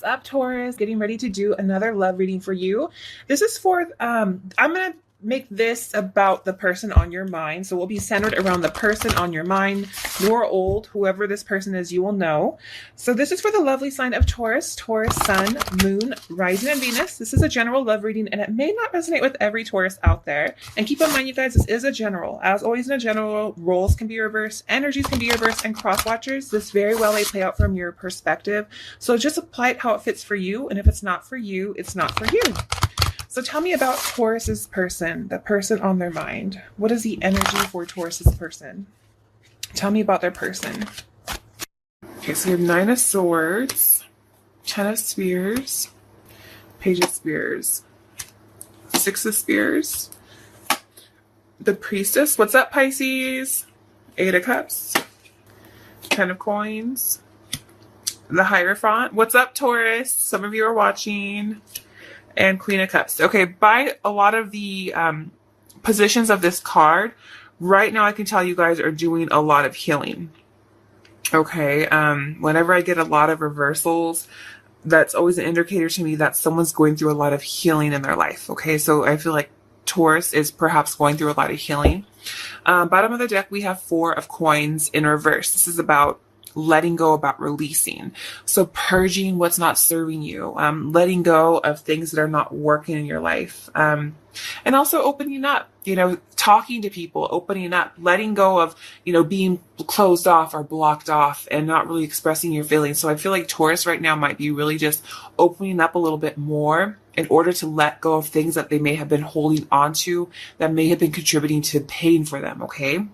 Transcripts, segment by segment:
up, Taurus? Getting ready to do another love reading for you. This is for, I'm going to make this about the person on your mind. So we'll be centered around the person on your mind, new or old, whoever this person is, you will know. So this is for the lovely sign of Taurus, Taurus, Sun, Moon, Rising, and Venus. This is a general love reading, and it may not resonate with every Taurus out there. And keep in mind, you guys, this is a general. As always in a general, roles can be reversed, energies can be reversed, and cross watchers, this very well may play out from your perspective. So just apply it how it fits for you, and if it's not for you, it's not for you. So tell me about Taurus's person, the person on their mind. What is the energy for Taurus's person? Tell me about their person. Okay, so we have 9 of Swords, 10 of Spears, Page of Spears, 6 of Spears, the Priestess. What's up, Pisces? 8 of Cups, 10 of Coins, the Hierophant. What's up, Taurus? Some of you are watching. And Queen of Cups. Okay, by a lot of the positions of this card, right now I can tell you guys are doing a lot of healing. Okay, whenever I get a lot of reversals, that's always an indicator to me that someone's going through a lot of healing in their life. Okay, so I feel like Taurus is perhaps going through a lot of healing. Bottom of the deck, we have 4 of Coins in reverse. This is about letting go, about releasing. So purging what's not serving you, letting go of things that are not working in your life. And also opening up, talking to people, opening up, letting go of, being closed off or blocked off and not really expressing your feelings. So I feel like Taurus right now might be really just opening up a little bit more in order to let go of things that they may have been holding on to that may have been contributing to pain for them. Okay.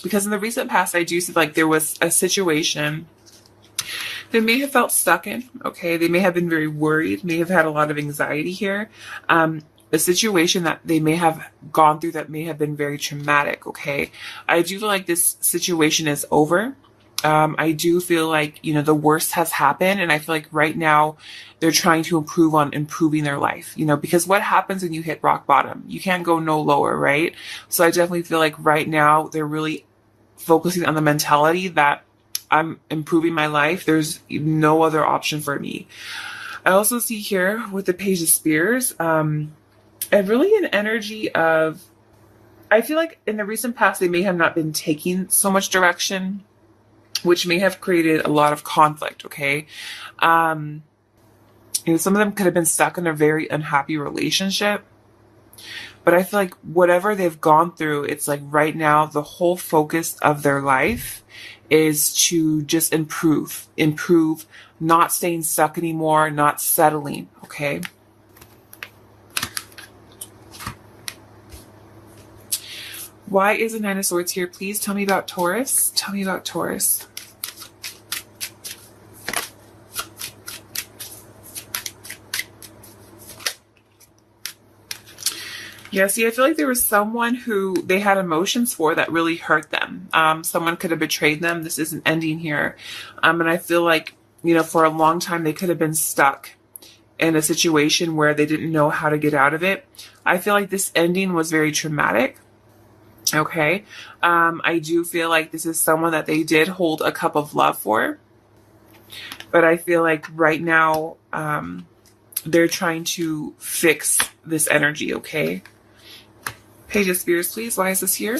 Because in the recent past, I do see like there was a situation they may have felt stuck in. Okay. They may have been very worried, may have had a lot of anxiety here. A situation that they may have gone through that may have been very traumatic. Okay. I do feel like this situation is over. I do feel like, the worst has happened. And I feel like right now they're trying to improve on improving their life, because what happens when you hit rock bottom? You can't go no lower, right? So I definitely feel like right now they're really focusing on the mentality that I'm improving my life. There's no other option for me. I also see here with the Page of Spears, and really an energy of, I feel like in the recent past, they may have not been taking so much direction, which may have created a lot of conflict. Okay. Some of them could have been stuck in a very unhappy relationship, but I feel like whatever they've gone through, it's like right now, the whole focus of their life is to just improve, not staying stuck anymore, not settling. Okay. Why is the 9 of Swords here? Please tell me about Taurus. Tell me about Taurus. Yeah, see, I feel like there was someone who they had emotions for that really hurt them. Someone could have betrayed them. This isn't ending here. And I feel like, for a long time, they could have been stuck in a situation where they didn't know how to get out of it. I feel like this ending was very traumatic. Okay. I do feel like this is someone that they did hold a cup of love for, but I feel like right now, they're trying to fix this energy. Okay. Page of Spears, please. Why is this here?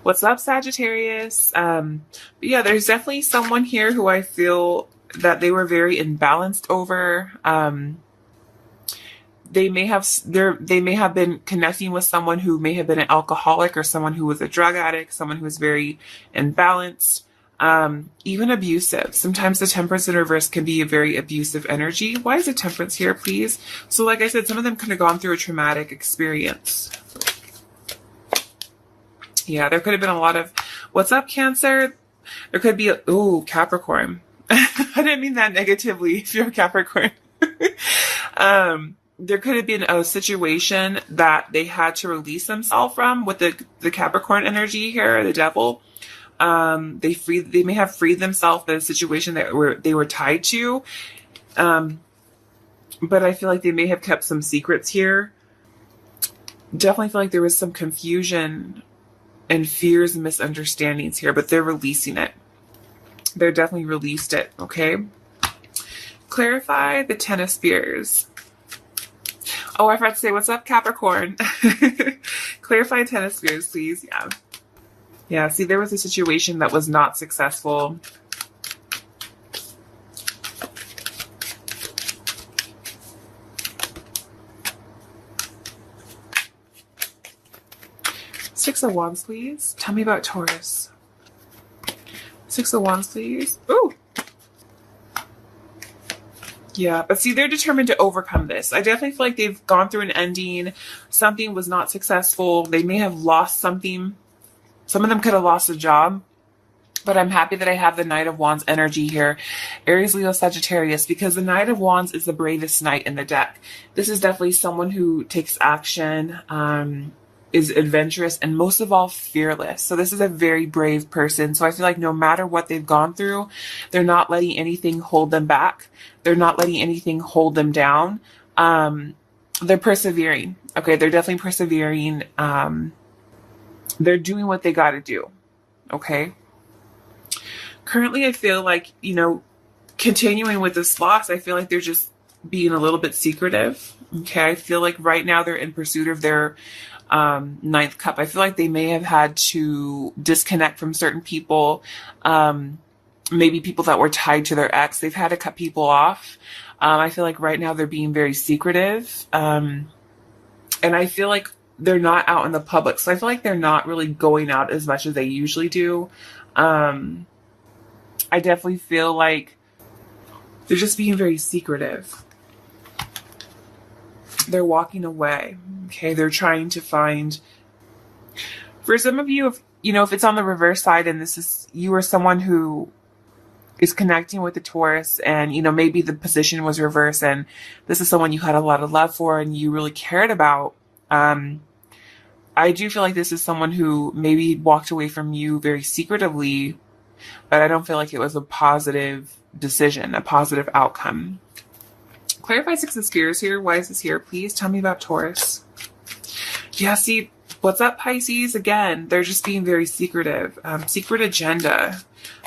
What's up, Sagittarius? But yeah, there's definitely someone here who I feel that they were very imbalanced over. They may have been connecting with someone who may have been an alcoholic or someone who was a drug addict, someone who was very imbalanced, even abusive. Sometimes the Temperance in reverse can be a very abusive energy. Why is the Temperance here, please? So like I said, some of them could have gone through a traumatic experience. Yeah, there could have been a lot of, what's up, Cancer? There could be, Capricorn. I didn't mean that negatively if you're a Capricorn. There could have been a situation that they had to release themselves from with the Capricorn energy here, the Devil. They may have freed themselves in a situation that they were tied to. But I feel like they may have kept some secrets here. Definitely feel like there was some confusion and fears and misunderstandings here, but they're releasing it. They're definitely released it, okay? Clarify the Ten of Spears. Oh, I forgot to say, what's up, Capricorn? Clarify Ten of Spears, please. Yeah. Yeah, see, there was a situation that was not successful. Six of Wands, please. Tell me about Taurus. Six of Wands, please. Ooh. Yeah, but see, they're determined to overcome this. I definitely feel like they've gone through an ending. Something was not successful. They may have lost something. Some of them could have lost a job. But I'm happy that I have the Knight of Wands energy here. Aries, Leo, Sagittarius, because the Knight of Wands is the bravest knight in the deck. This is definitely someone who takes action, is adventurous, and most of all, fearless. So this is a very brave person. So I feel like no matter what they've gone through, they're not letting anything hold them back. They're not letting anything hold them down. They're persevering. Okay, they're definitely persevering. They're doing what they got to do. Okay. Currently, I feel like, continuing with this loss, I feel like they're just being a little bit secretive. Okay. I feel like right now they're in pursuit of their ninth cup. I feel like they may have had to disconnect from certain people, maybe people that were tied to their ex. They've had to cut people off. I feel like right now they're being very secretive. And I feel like they're not out in the public. So I feel like they're not really going out as much as they usually do. I definitely feel like they're just being very secretive. They're walking away. Okay. They're trying to find, for some of you, if it's on the reverse side and you are someone who is connecting with the Taurus and, maybe the position was reversed and this is someone you had a lot of love for and you really cared about. I do feel like this is someone who maybe walked away from you very secretively, but I don't feel like it was a positive decision, a positive outcome. Clarify Six of Spears here. Why is this here? Please tell me about Taurus. Yeah, see, what's up, Pisces? Again, they're just being very secretive. Secret agenda.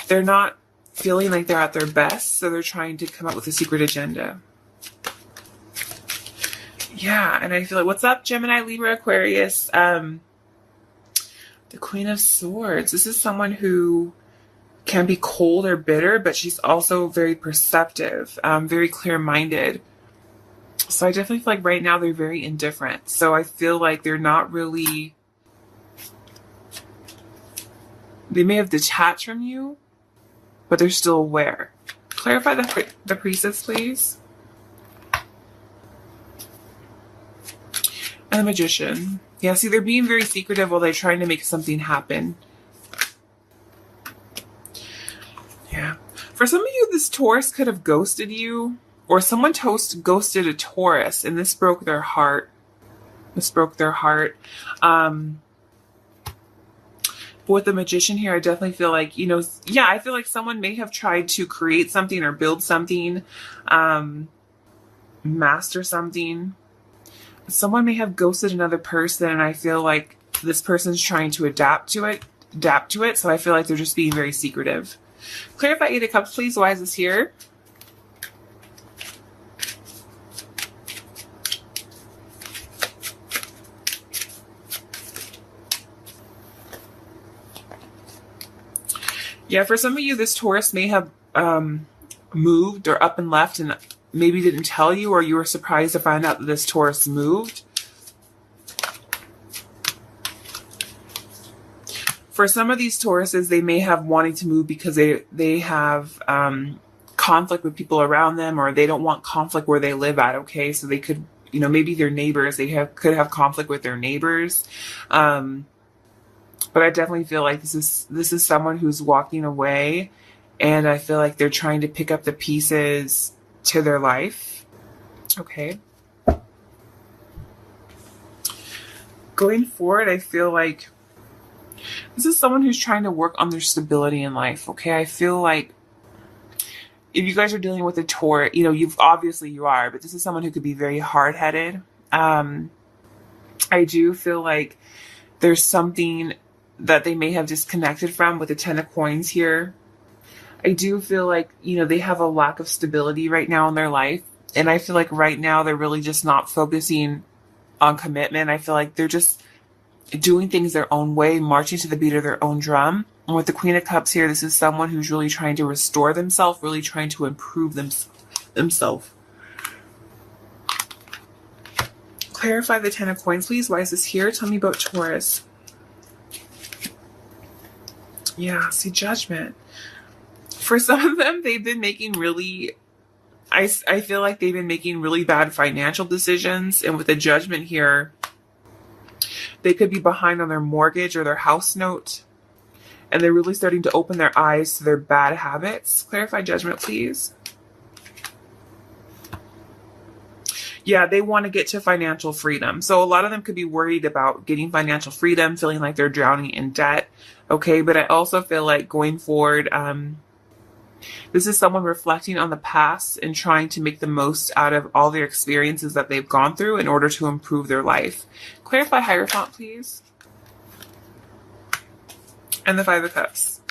They're not feeling like they're at their best, so they're trying to come up with a secret agenda. Yeah, and I feel like, what's up, Gemini, Libra, Aquarius? The Queen of Swords. This is someone who can be cold or bitter, but she's also very perceptive, very clear-minded. So I definitely feel like right now they're very indifferent. So I feel like they're not really, they may have detached from you, but they're still aware. Clarify the Priestess, please. And the Magician. Yeah, see, they're being very secretive while they're trying to make something happen. Yeah. For some of you, this Taurus could have ghosted you, or someone ghosted a Taurus, and this broke their heart. This broke their heart. But with the Magician here, I definitely feel like, I feel like someone may have tried to create something or build something, master something. Someone may have ghosted another person, and I feel like this person's trying to adapt to it. So I feel like they're just being very secretive. Clarify Eight of Cups, please. Why is this here? Yeah, for some of you, this Taurus may have moved or up and left and maybe didn't tell you, or you were surprised to find out that this Taurus moved. For some of these Tauruses, they may have wanting to move because they have conflict with people around them, or they don't want conflict where they live at, okay? So they could, maybe their neighbors, could have conflict with their neighbors. But I definitely feel like this is someone who's walking away, and I feel like they're trying to pick up the pieces to their life. Okay. Going forward, I feel like this is someone who's trying to work on their stability in life. Okay. I feel like if you guys are dealing with a Taurus, you are, but this is someone who could be very hard-headed. I do feel like there's something that they may have disconnected from with the Ten of Coins here. I do feel like, they have a lack of stability right now in their life. And I feel like right now they're really just not focusing on commitment. I feel like they're just doing things their own way, marching to the beat of their own drum. And with the Queen of Cups here, this is someone who's really trying to restore themselves, really trying to improve themselves. Clarify the Ten of Coins, please. Why is this here? Tell me about Taurus. Yeah, see, Judgment. For some of them, they've been making really... I feel like they've been making really bad financial decisions. And with the Judgment here, they could be behind on their mortgage or their house note. And they're really starting to open their eyes to their bad habits. Clarify Judgment, please. Yeah, they want to get to financial freedom. So a lot of them could be worried about getting financial freedom, feeling like they're drowning in debt. Okay, but I also feel like going forward, this is someone reflecting on the past and trying to make the most out of all their experiences that they've gone through in order to improve their life. Clarify Hierophant, please. And the Five of Cups.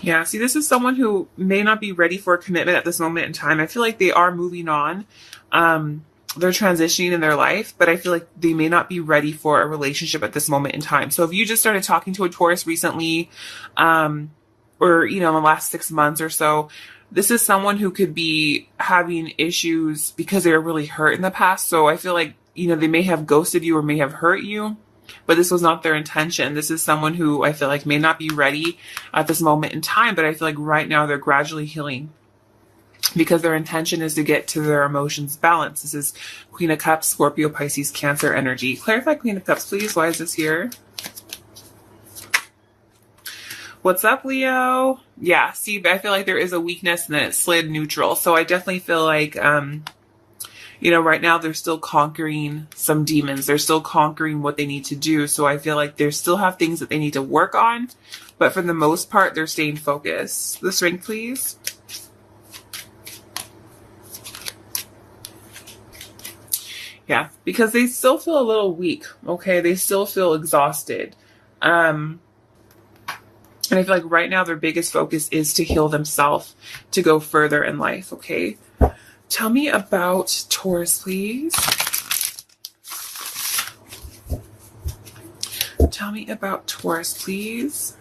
Yeah, see, this is someone who may not be ready for a commitment at this moment in time. I feel like they are moving on. They're transitioning in their life, but I feel like they may not be ready for a relationship at this moment in time. So if you just started talking to a Taurus recently, or, in the last 6 months or so, this is someone who could be having issues because they were really hurt in the past. So I feel like, they may have ghosted you or may have hurt you, but this was not their intention. This is someone who I feel like may not be ready at this moment in time, but I feel like right now they're gradually healing because their intention is to get to their emotions balance. This is Queen of Cups, Scorpio, Pisces, Cancer energy. Clarify Queen of Cups, please. Why is this here? What's up, Leo? Yeah, see, I feel like there is a weakness and then it slid neutral. So I definitely feel like, right now they're still conquering some demons. They're still conquering what they need to do. So I feel like they still have things that they need to work on. But for the most part, they're staying focused. The Strength, please. Yeah, because they still feel a little weak. Okay, they still feel exhausted. And I feel like right now their biggest focus is to heal themselves, to go further in life, okay? Tell me about Taurus, please. Tell me about Taurus, please.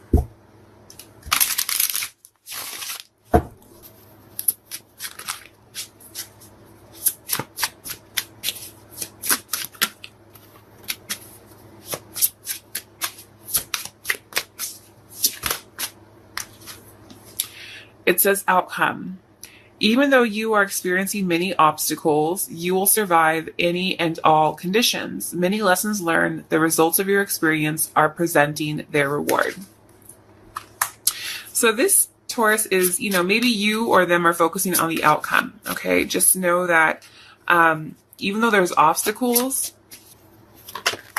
It says outcome. Even though you are experiencing many obstacles, you will survive any and all conditions. Many lessons learned, the results of your experience are presenting their reward. So this Taurus is, maybe you or them are focusing on the outcome. Okay. Just know that, even though there's obstacles,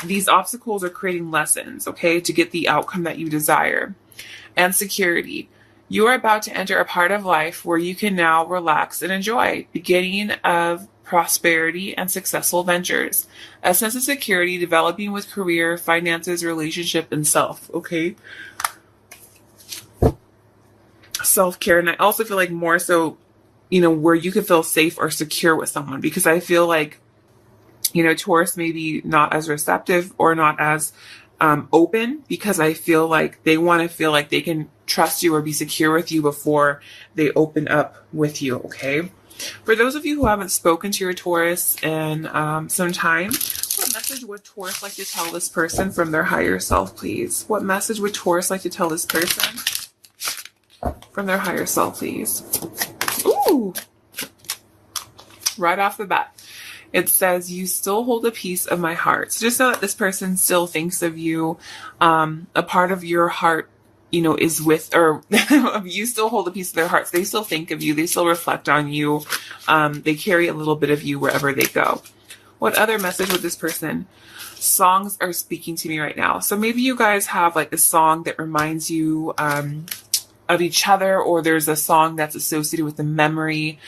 these obstacles are creating lessons, okay, to get the outcome that you desire. And security. You are about to enter a part of life where you can now relax and enjoy, beginning of prosperity and successful ventures. A sense of security developing with career, finances, relationship, and self, okay? Self-care. And I also feel like more so, where you can feel safe or secure with someone, because I feel like, Taurus may be not as receptive or not as open, because I feel like they want to feel like they can trust you or be secure with you before they open up with you, okay? For those of you who haven't spoken to your Taurus in some time, what message would Taurus like to tell this person from their higher self, please? What message would Taurus like to tell this person from their higher self, please? Ooh! Right off the bat. It says, you still hold a piece of my heart. So just know that this person still thinks of you. A part of your heart, is with, or you still hold a piece of their hearts. They still think of you. They still reflect on you. They carry a little bit of you wherever they go. What other message would this person? Songs are speaking to me right now. So maybe you guys have like a song that reminds you, of each other, or there's a song that's associated with the memory,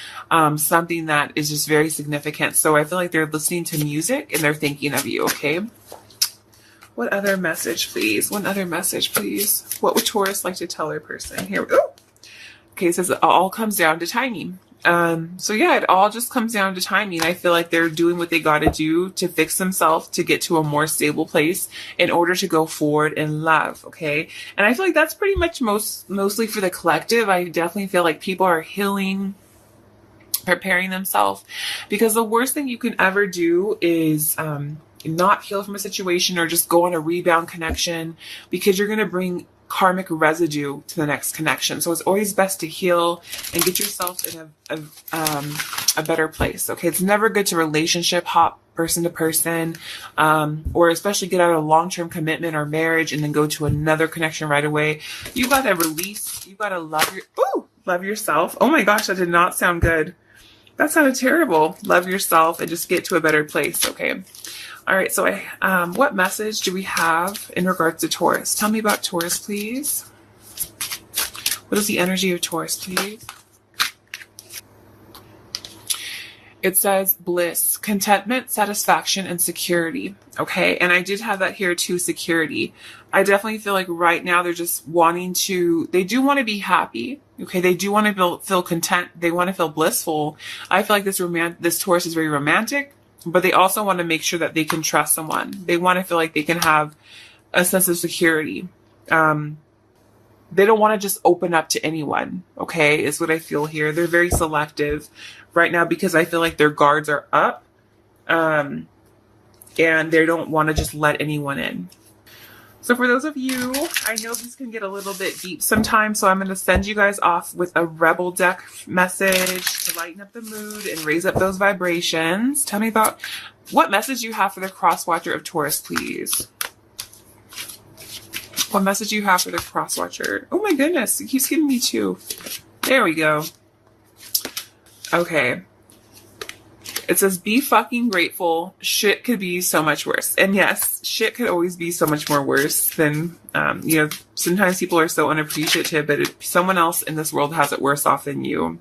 something that is just very significant. So I feel like they're listening to music and they're thinking of you, okay? What other message, please? One other message, please. What would Taurus like to tell their person? Here we go. Okay, it says it all comes down to timing. So yeah, it all just comes down to timing. I feel like they're doing what they got to do to fix themselves, to get to a more stable place in order to go forward in love. Okay. And I feel like that's pretty much mostly for the collective. I definitely feel like people are healing, preparing themselves, because the worst thing you can ever do is, not heal from a situation or just go on a rebound connection, because you're going to bring karmic residue to the next connection. So it's always best to heal and get yourself in a better place. Okay. It's never good to relationship hop person to person, or especially get out of a long-term commitment or marriage and then go to another connection right away. You got to release, you got to love yourself. Oh my gosh, that did not sound good. That sounded terrible. Love yourself and just get to a better place. Okay. All right, so what message do we have in regards to Taurus? Tell me about Taurus, please. What is the energy of Taurus, please? It says bliss, contentment, satisfaction, and security. Okay, and I did have that here too, security. I definitely feel like right now they're just wanting to, they do want to be happy. Okay, they do want to feel content. They want to feel blissful. I feel like this Taurus is very romantic, but they also want to make sure that they can trust someone. They want to feel like they can have a sense of security. They don't want to just open up to anyone, okay, is what I feel here. They're very selective right now because I feel like their guards are up, and they don't want to just let anyone in. So for those of you, I know these can get a little bit deep sometimes, so I'm going to send you guys off with a Rebel deck message to lighten up the mood and raise up those vibrations. Tell me about what message you have for the cross-watcher of Taurus, please. What message you have for the cross-watcher? Oh my goodness, it keeps giving me two. There we go. Okay. It says, be fucking grateful. Shit could be so much worse. And yes, shit could always be so much more worse than, sometimes people are so unappreciative, but someone else in this world has it worse off than you.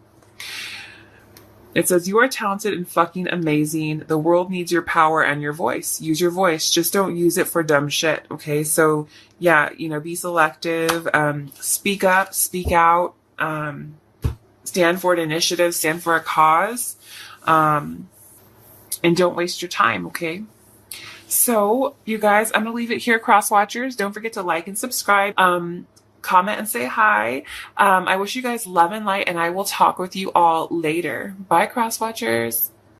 It says, you are talented and fucking amazing. The world needs your power and your voice. Use your voice. Just don't use it for dumb shit. Okay. So yeah, be selective, speak up, speak out, stand for an initiative, stand for a cause. And don't waste your time, okay? So, you guys, I'm going to leave it here, Crosswatchers. Don't forget to like and subscribe, comment and say hi. I wish you guys love and light, and I will talk with you all later. Bye, Crosswatchers.